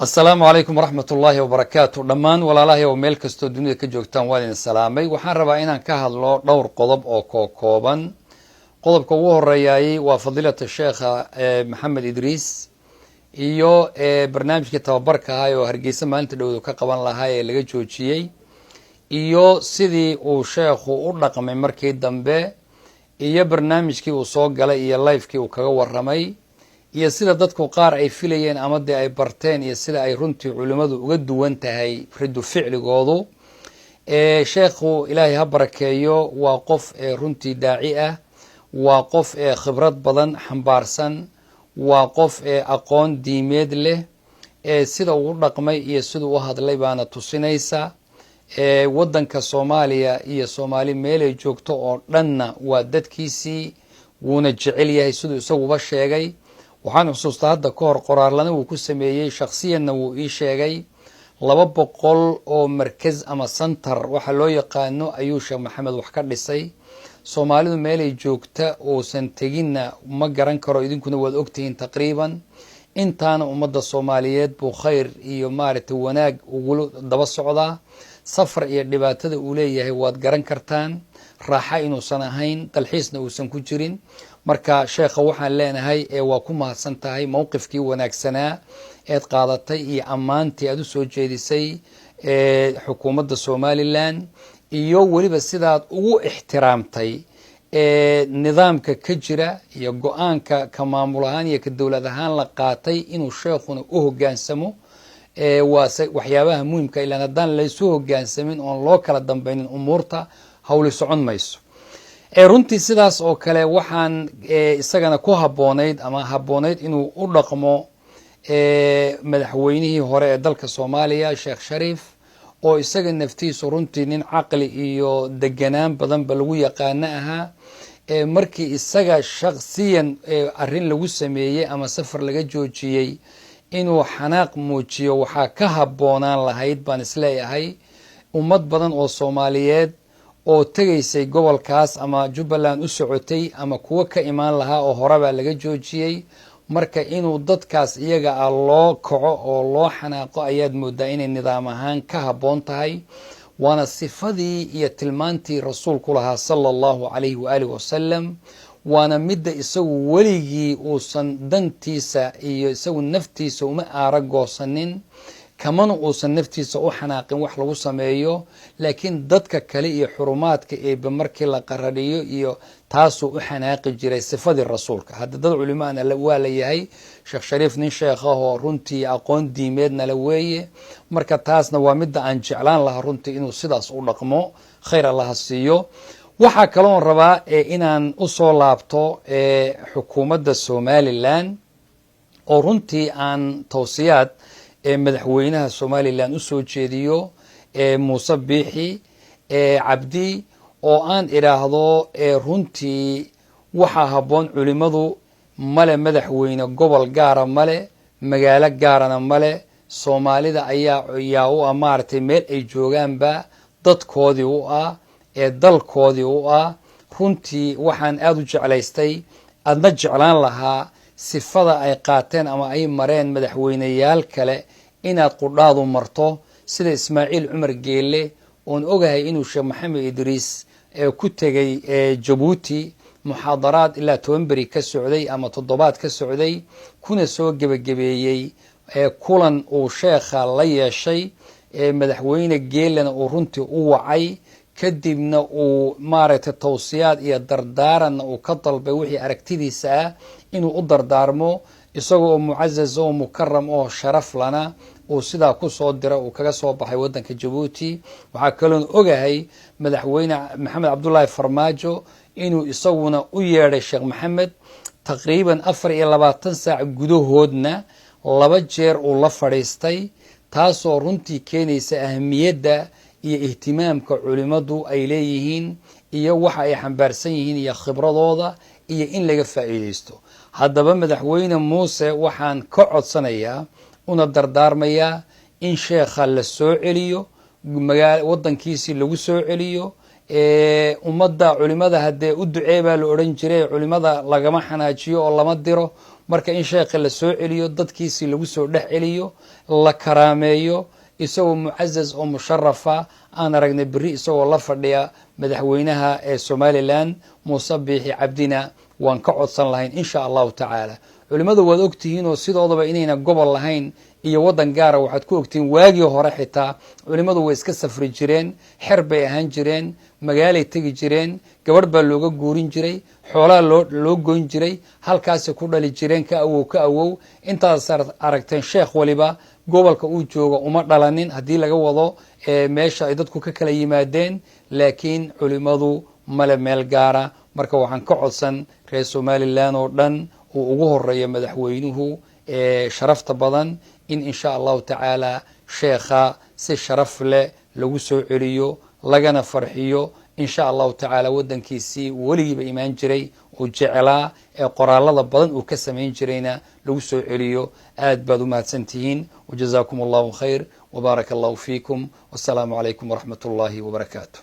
السلام عليكم ورحمة الله وبركاته دمان ولا الله وميل كستو دنيا كجوجتان والين السلامي وحان ربا inaan ka hadlo dhowr qodob oo kooban qodobka ugu horeeyay waa fadilada sheekha Maxamed Idriis iyo barnaamijka tababarka ah oo Hargeysa maalinta dhawdo ka qaban lahaa ee laga joojiyay iyo sidii uu sheekhu u dhaqmay markii dambe iyo barnaamijkii uu soo galay iyo live-kii uu kaga waramay iyo sida dadku qaar ay filayeen ama ay barteen iyo sida ay runtii culimadu uga duwan tahay ridu ficligoodu sheekhu ilaahay ha barakeeyo waa qof runtii daaci ah waa qof khibrad badan xambaarsan waa qof aqoon diimeed leh sida uu dhaqmay iyo sida uu hadlay baana tusinaysa wadanka Soomaaliya iyo Soomaali meel ay joogto oo dhanna waa dadkiisii wuuna jecel yahay sidoo isaguba sheegay waxaan xusuustaa hadda ka hor qoraalana uu ku sameeyay shakhsiyanna uu ii sheegay 200 oo markaz ama center waxa loo yaqaano ayuu Sheekh Maxamed wax ka dhisay Soomaalidu meel ay joogta oo san tagina ma garan karo idinkuna waad ogtihiin taqriiban intaana ummadda Soomaaliyeed buu khayr iyo maaragtay wanaag ugu daba socdaa safar iyo dhibaatada uu leeyahay waad garan kartaan raaxa inuusan ahayn dalxiisna uusan ku jirin marka sheekha waxaan leenahay waa ku mahadsan tahay mowqifkii wanaagsanaa ee qaadatay iyo amaantii aad u soo jeedisay xukuumadda Somaliland iyo waliba sidaad ugu ixtiraamtay nidaamka ka jira iyo go'aanka ka maamul ahaan iyo ka dawlad ahaan la qaatay inuu sheekhuna u hogaansamo waxyaabaha muhiimka ilaa hadaan la soo hogaansamin oo loo kala dambaynin umuurta hawli socon mayso runtii sidaas oo kale waxaan isagana ku haboonayd inuu u dhaqmo madaxweynihii hore ee dalka Soomaaliya Sheekh Shariif oo isaga naftiisu runtii nin caqli iyo deganaan badan ba lagu yaqaan ahaa markii isaga shakhsiyan arrin lagu sameeyay ama safar laga joojiyay inuu xanaaq muujiyo waxa ka haboonaan lahayd baan isleeyahay ummad badan oo Soomaaliyeed oo tagaysay gobolkaas ama Jubbaland u socotay ama kuwa ka imaan lahaa oo horeba laga joojiyay marka inuu dadkaas iyaga loo kaco oo loo xanaaqo ayaad moodaa inay nidaam ahaan ka haboon tahay waana sifadii iyo tilmaantii rasuulku lahaa sallallahu alayhi wa alihi wasallam waana midda isagu waligii uusan dantiisa iyo isagu naftiisa uma aaragoosanin kamana uusan naftiisa u xanaaqin wax lagu sameeyo laakiin dadka kale iyo xurumaadka ee markii la qaradiyo iyo taasoo u xanaaqi jiray sifadii rasuulka hadda dad culimaana waa la yahay Sheekh Shariif nin sheekh ah runtii aqoon diimeedna la weeye marka taasna waa midda aan jeclaan lahaa runtii inuu sidaas u dhaqmo khayr Allah siiyo waxa kale oo rabaa inaan u soo laabto xukuumadda Somaliland oo runtii aan tawsiyaad madaxweynaha Somaliland u soo jeediyo Muuse Biixi Cabdi oo aan iraahdo runtii waxa haboon culimadu male madaxweyne gobol gaar male magaalo gaarana male Soomaalida ayaa u amaartay meel ay joogaanba dadkoodii u ah dalkoodii u ah runtii waxaan aad u jeclaystay adna jeclaan lahaa sifada ay qaateen ama ay mareen madaxweynayaal kale inaad qudhaadu marto sida Ismaaciil Cumar Geelle oon ogahay inuu Sheekh Maxamed Idriis ku tagay Djibouti muxaadaraad ilaa 10 bari ka socday ama 7 ka socday kuna soo gabagabeeyay kulan uu sheekha la yeeshay madaxweyne Geellena uu runtii u wacay kadibna uu maaragtay tawsiyaad iyo dardaaran uu ka dalbay wixii aragtidiisa ah inuu u dardaarmo isagoo mucazzaz oo mukarram oo sharaf lana oo sida ku soo dira uu kaga soo baxay wadanka Djibouti waxa kale oo ogahay madaxweyne Maxamed Cabdullaahi Farmaajo inuu isaguna u yeeray Sheekh Maxamed taqriiban 24 saac gudahoodna 2 jeer uu la fadhiistay taasoo runtii keenaysa ahmiyadda iyo ihtimaamka culimadu ay leeyihiin iyo waxa ay xambaarsan yihiin iyo khibradooda iyo in laga faa'iideysto haddaba madaxweyne Muuse waxaan ka codsanayaa una dardaarmayaa in sheekha la soo celiyo wadankiisii lagu soo celiyo ummadda culimada hadee u duceebaa la oran jiray culimada lagama xanaajiyo oo lama diro marka in sheekha la soo celiyo dadkiisii lagu soo dhex celiyo la karaameeyo isagoo mucazaz oo musharafa aan aragnay beri isagoo la fadhiya madaxweynaha ee Somaliland Muuse Biixi Cabdina waan ka codsan lahayn insha Allah tacaala culimadu waad ogtihiin oo sidoodaba inayna gobol lahayn iyo wadan gaar ah waxaad ku ogtiin waagii hore xitaa culimadu way iska safri jireen xer bay ahaan jireen magaalay tagi jireen gabadh baa looga guurin jiray xoolaha loo goyn jiray halkaas ku dhali jireen ka awow intaas aragteen sheekh waliba gobolka uu joogo uma dhalanin hadii laga wado meesha ay dadku ka kala yimaadeen laakiin culimadu male meel gaara marka waxaan ka codsan reer Somaliland oo dhan uu ugu horeeyo madaxweynuhu sharafta badan in insha Allah tacaala sheekha si sharaf leh lagu soo celiyo lagana farxiyo insha Allah tacaala wadankiisii waligiiba imaan jiray oo jeclaa qoraalada badan uu ka sameyn jirayna lagu soo celiyo aad baad u mahadsantihiin wajazaakumullahu khayr wa barakallahu fiikum wassalamu alaykum wa rahmatullahi wa barakatuh